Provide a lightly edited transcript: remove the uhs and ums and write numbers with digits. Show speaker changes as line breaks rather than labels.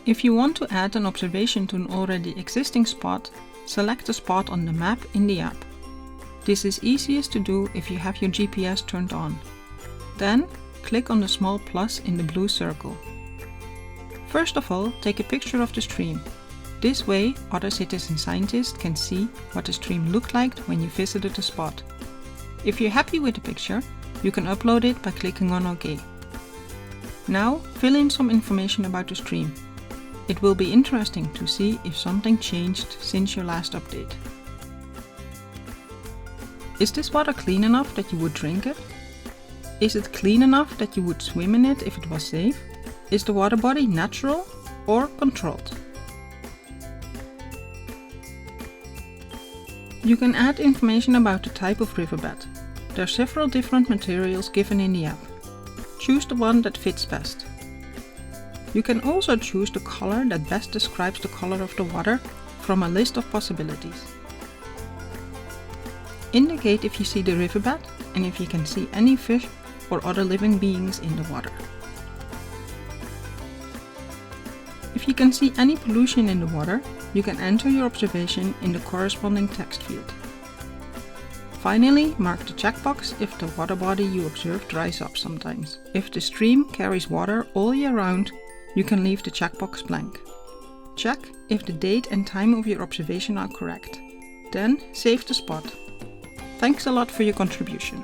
If you want to add an observation to an already existing spot, select the spot on the map in the app. This is easiest to do if you have your GPS turned on. Then, click on the small plus in the blue circle. First of all, take a picture of the stream. This way, other citizen scientists can see what the stream looked like when you visited the spot. If you're happy with the picture, you can upload it by clicking on OK. Now, fill in some information about the stream. It will be interesting to see if something changed since your last update. Is this water clean enough that you would drink it? Is it clean enough that you would swim in it if it was safe? Is the water body natural or controlled? You can add information about the type of riverbed. There are several different materials given in the app. Choose the one that fits best. You can also choose the color that best describes the color of the water from a list of possibilities. Indicate if you see the riverbed and if you can see any fish or other living beings in the water. If you can see any pollution in the water, you can enter your observation in the corresponding text field. Finally, mark the checkbox if the water body you observe dries up sometimes. If the stream carries water all year round, you can leave the checkbox blank. Check if the date and time of your observation are correct. Then save the spot. Thanks a lot for your contribution.